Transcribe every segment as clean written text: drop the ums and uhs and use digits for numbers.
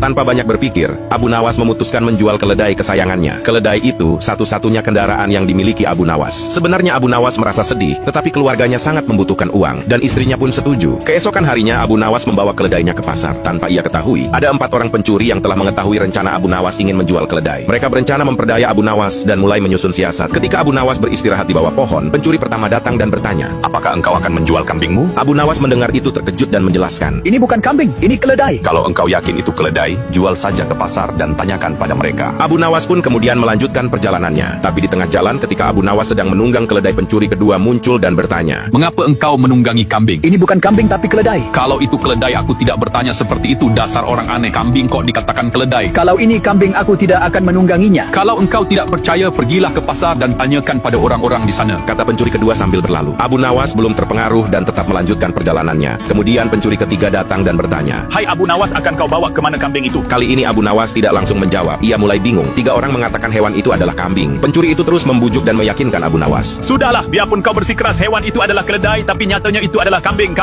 Tanpa banyak berpikir, Abu Nawas memutuskan menjual keledai kesayangannya. Keledai itu satu-satunya kendaraan yang dimiliki Abu Nawas. Sebenarnya Abu Nawas merasa sedih, tetapi keluarganya sangat membutuhkan uang, dan istrinya pun setuju. Keesokan harinya Abu Nawas membawa keledainya ke pasar. Tanpa ia ketahui, ada 4 orang pencuri yang telah mengetahui rencana Abu Nawas ingin menjual keledai. Mereka berencana memperdaya Abu Nawas dan mulai menyusun siasat. Ketika Abu Nawas beristirahat di bawah pohon, pencuri pertama datang dan bertanya, "Apakah engkau akan menjual kambingmu?" Abu Nawas mendengar itu terkejut dan menjelaskan, Ini bukan kambing, ini keledai. "Kalau engkau yakin itu keledai, jual saja ke pasar dan tanyakan pada mereka." Abu Nawas pun kemudian melanjutkan perjalanannya. Tapi di tengah jalan ketika Abu Nawas sedang menunggang keledai, pencuri kedua muncul dan bertanya, "Mengapa engkau menunggangi kambing?" Ini bukan kambing tapi keledai. "Kalau itu keledai, aku tidak bertanya seperti itu. Dasar orang aneh, kambing kok dikatakan keledai." Kalau ini kambing, aku tidak akan menungganginya. "Kalau engkau tidak percaya, pergilah ke pasar dan tanyakan pada orang-orang di sana," kata pencuri kedua sambil berlalu. Abu Nawas belum terpengaruh dan tetap melanjutkan perjalanannya. Kemudian pencuri ketiga datang dan bertanya, "Hai Abu Nawas, akan kau bawa kemana kambing itu?" Kali ini Abu Nawas tidak langsung menjawab. Ia mulai bingung. 3 orang mengatakan hewan itu adalah kambing. Pencuri itu terus membujuk dan meyakinkan Abu Nawas. "Sudahlah, biarpun kau bersikeras hewan itu adalah keledai, tapi nyatanya itu adalah kambing.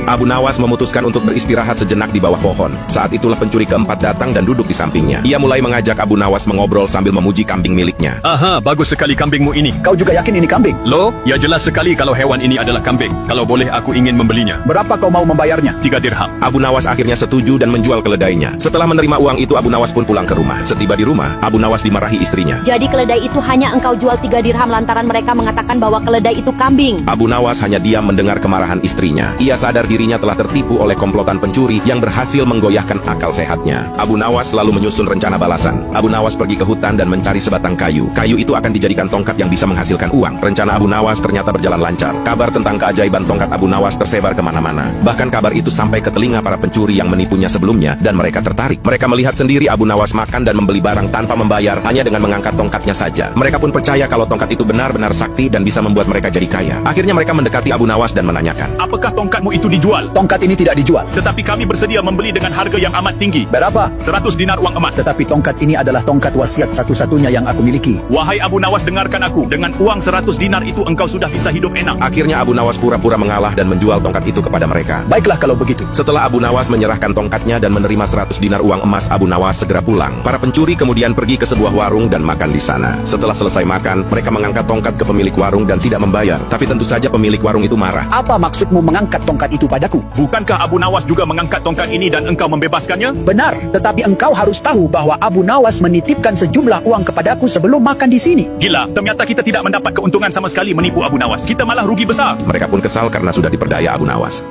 Abu Nawas memutuskan untuk beristirahat sejenak di bawah pohon. Saat itulah pencuri keempat datang dan duduk di sampingnya. Ia mulai mengajak Abu Nawas mengobrol sambil memuji kambing miliknya. "Aha, bagus sekali kambingmu ini." Kau juga yakin ini kambing? "Loh, ya jelas sekali kalau hewan ini adalah kambing. Kalau boleh aku ingin membelinya." Berapa kau mau membayarnya? 3 dirham. Abu Nawas akhirnya setuju dan menjual keledainya. Setelah menerima uang itu, Abu Nawas pun pulang ke rumah. Setiba di rumah, Abu Nawas dimarahi istrinya. Jadi keledai itu hanya engkau jual 3 dirham lantaran mereka mengatakan bahwa keledai itu kambing. Abu Nawas hanya diam mendengar kemarahan istrinya. Ia sadar dirinya telah tertipu oleh komplotan pencuri yang berhasil menggoyahkan akal sehatnya. Abu Nawas lalu menyusun rencana balasan. Abu Nawas pergi ke hutan dan mencari sebatang kayu. Kayu itu akan dijadikan tongkat yang bisa menghasilkan uang. Rencana Abu Nawas ternyata berjalan lancar. Kabar tentang keajaiban tongkat Abu Nawas tersebar kemana-mana. Bahkan kabar itu sampai ke telinga para pencuri yang menipunya sebelumnya, dan mereka tertarik. Mereka melihat sendiri Abu Nawas makan dan membeli barang tanpa membayar, hanya dengan mengangkat tongkatnya saja. Mereka pun percaya kalau tongkat itu benar-benar sakti dan bisa membuat mereka jadi kaya. Akhirnya mereka mendekati Abu Nawas dan menanyakan, "Apakah tongkatmu itu dijual?" Tongkat ini tidak dijual. "Tetapi kami bersedia membeli dengan harga yang amat tinggi." Berapa? 100 dinar uang emas." Tetapi tongkat ini adalah tongkat wasiat satu-satunya yang aku miliki. "Wahai Abu Nawas, dengarkan aku. Dengan uang 100 dinar itu engkau sudah bisa hidup enak." Akhirnya Abu Nawas pura-pura mengalah dan menjual tongkat itu kepada mereka. Baiklah kalau begitu. Setelah Abu Nawas menyerahkan tongkatnya dan menerima 100 dinar uang emas, Abu Nawas segera pulang. Para pencuri kemudian pergi ke sebuah warung dan makan di sana. Setelah selesai makan, mereka mengangkat tongkat ke pemilik warung dan tidak membayar. Tapi tentu saja pemilik warung itu marah. Apa maksudmu mengangkat tongkat itu padaku? "Bukankah Abu Nawas juga mengangkat tongkat ini dan engkau membebaskannya?" Benar, tetapi engkau harus tahu bahwa Abu Nawas menitipkan sejumlah uang kepadaku sebelum makan di sini. "Gila, ternyata kita tidak mendapat keuntungan sama sekali menipu Abu Nawas. Kita malah rugi besar." Mereka pun kesal karena sudah diperdaya Abu Nawas.